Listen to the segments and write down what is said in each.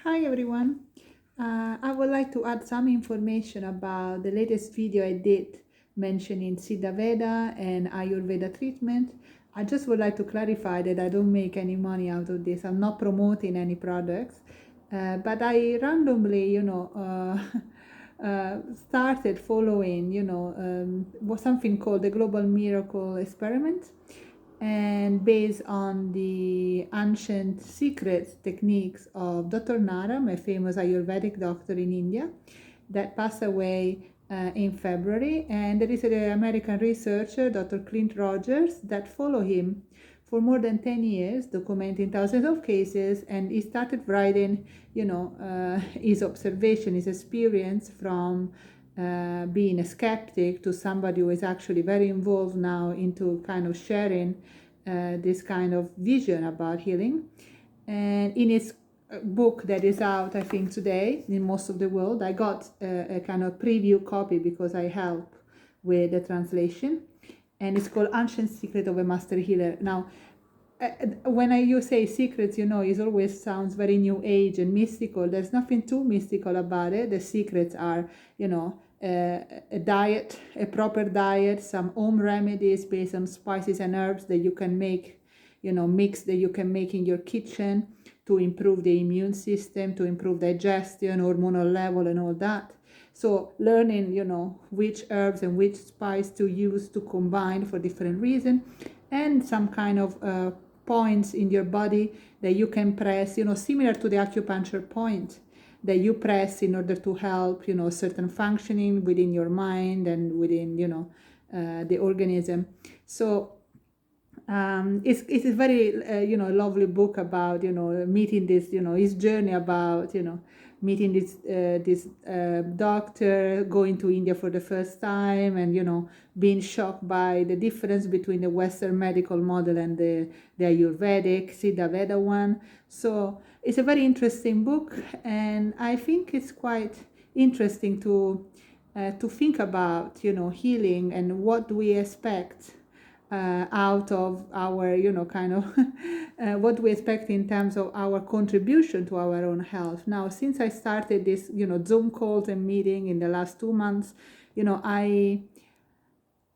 Hi everyone. I would like to add some information about the latest video I did mentioning Siddha Veda and Ayurveda treatment. I just would like to clarify that I don't make any money out of this. I'm not promoting any products, but I randomly, started following, was something called the Global Miracle Experiment, and based on the ancient secrets techniques of Dr. Naram, a famous Ayurvedic doctor in India that passed away in February. And there is an American researcher, Dr. Clint Rogers, that follow him for more than 10 years, documenting thousands of cases. And he started writing, his observation, his experience from being a skeptic to somebody who is actually very involved now into kind of sharing this kind of vision about healing. And in his book that is out, I think, today in most of the world, I got a kind of preview copy because I help with the translation. And it's called Ancient Secret of a Master Healer. Now, when you say secrets, it always sounds very new age and mystical. There's nothing too mystical about it. The secrets are, a diet, a proper diet, some home remedies based on spices and herbs that you can make, mix that you can make in your kitchen to improve the immune system, to improve digestion, hormonal level, and all that. So learning, which herbs and which spice to use to combine for different reasons, and some kind of points in your body that you can press, similar to the acupuncture point that you press in order to help, certain functioning within your mind and within, the organism. So it's a very lovely book about meeting this, his journey about meeting this doctor, going to India for the first time, and being shocked by the difference between the Western medical model and the Ayurvedic Siddha Veda one. So it's a very interesting book, and I think it's quite interesting to think about healing and what do we expect out of our, kind of what we expect in terms of our contribution to our own health. Now, since I started this, Zoom calls and meeting in the last 2 months,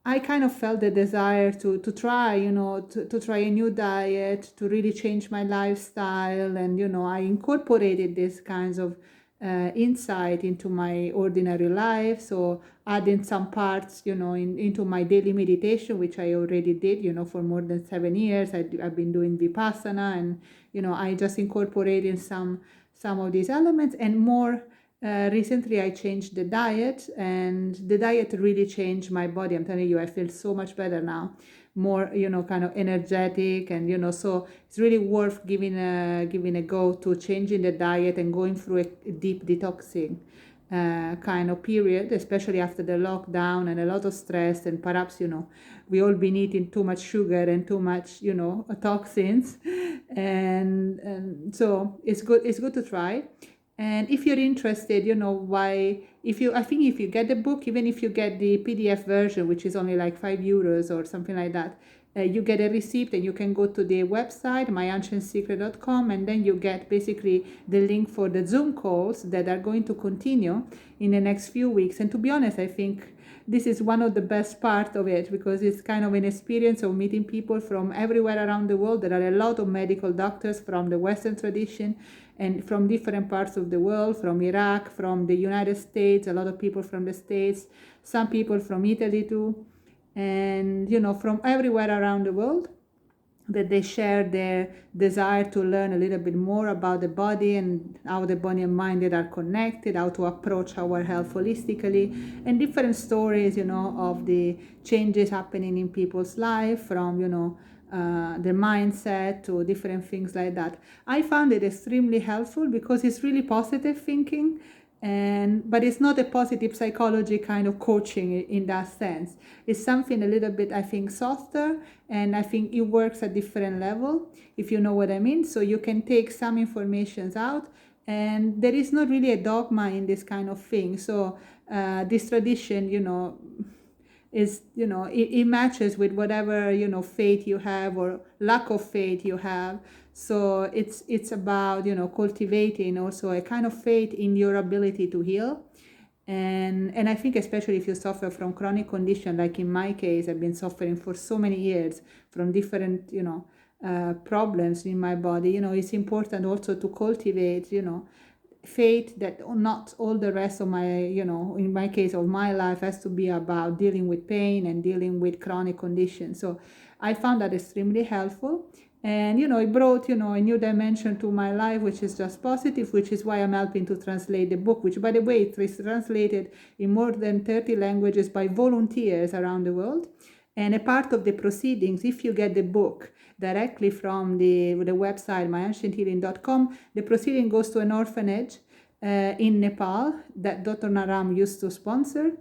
I kind of felt the desire to try, to try a new diet, to really change my lifestyle. And, I incorporated these kinds of insight into my ordinary life. So adding some parts, into my daily meditation, which I already did, for more than 7 years. I've been doing Vipassana, and, I just incorporated some of these elements and more. Recently, I changed the diet, and the diet really changed my body. I'm telling you, I feel so much better now, more kind of energetic, and so it's really worth giving a go to changing the diet and going through a deep detoxing kind of period, especially after the lockdown and a lot of stress, and perhaps we all been eating too much sugar and too much toxins, and so it's good to try. And if you're interested, why, I think if you get the book, even if you get the PDF version, which is only like €5 or something like that, you get a receipt and you can go to the website, myancientsecret.com, and then you get basically the link for the Zoom calls that are going to continue in the next few weeks. And to be honest, I think this is one of the best part of it, because it's kind of an experience of meeting people from everywhere around the world. There are a lot of medical doctors from the Western tradition and from different parts of the world, from Iraq, from the United States, a lot of people from the States, some people from Italy too, and from everywhere around the world, that they share their desire to learn a little bit more about the body and how the body and mind are connected, how to approach our health holistically, and different stories, of the changes happening in people's life, from, the mindset to different things like that. I found it extremely helpful because it's really positive thinking, but it's not a positive psychology kind of coaching in that sense. It's something a little bit, I think, softer, and I think it works at different level, if you know what I mean. So you can take some informations out, and there is not really a dogma in this kind of thing. So this tradition, is, you know, it matches with whatever, you know, faith you have or lack of faith you have. So it's about, you know, cultivating also a kind of faith in your ability to heal. And I think especially if you suffer from chronic condition, like in my case, I've been suffering for so many years from different, you know, problems in my body. You know, it's important also to cultivate, you know, faith that not all the rest of my, you know, in my case of my life has to be about dealing with pain and dealing with chronic conditions. So I found that extremely helpful. And, you know, it brought, you know, a new dimension to my life, which is just positive, which is why I'm helping to translate the book, which, by the way, it is translated in more than 30 languages by volunteers around the world. And a part of the proceedings, if you get the book directly from the website myancienthealing.com, the proceeding goes to an orphanage in Nepal that Dr. Naram used to sponsor.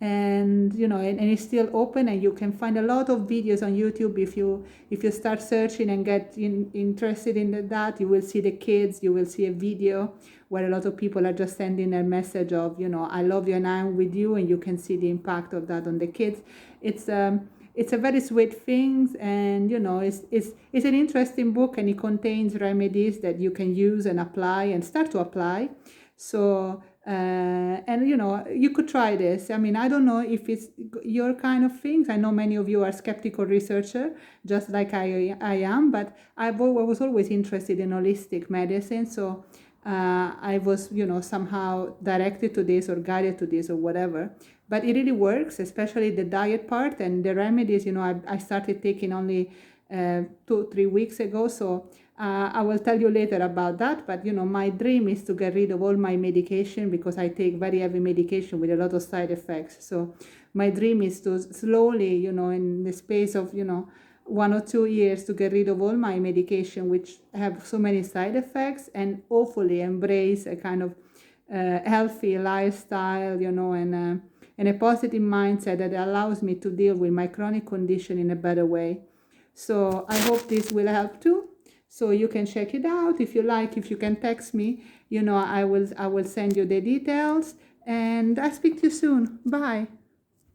And, you know, and it's still open, and you can find a lot of videos on YouTube. If you start searching and get interested in that, you will see the kids, you will see a video where a lot of people are just sending a message of, you know, I love you and I'm with you, and you can see the impact of that on the kids. It's a very sweet thing, and, you know, it's an interesting book, and it contains remedies that you can use and apply and start to apply. So and, you know, you could try this. I mean, I don't know if it's your kind of things. I know many of you are skeptical researcher, just like I am, but I was always interested in holistic medicine. So I was, you know, somehow directed to this or guided to this or whatever. But it really works, especially the diet part and the remedies. You know, I started taking only 2-3 weeks ago. So I will tell you later about that. But, you know, my dream is to get rid of all my medication, because I take very heavy medication with a lot of side effects. So my dream is to slowly, you know, in the space of, you know, 1 or 2 years, to get rid of all my medication, which have so many side effects, and hopefully embrace a kind of healthy lifestyle, you know, and a positive mindset that allows me to deal with my chronic condition in a better way. So I hope this will help too. So you can check it out if you like. If you can text me, you know, I will send you the details, and I'll speak to you soon. Bye.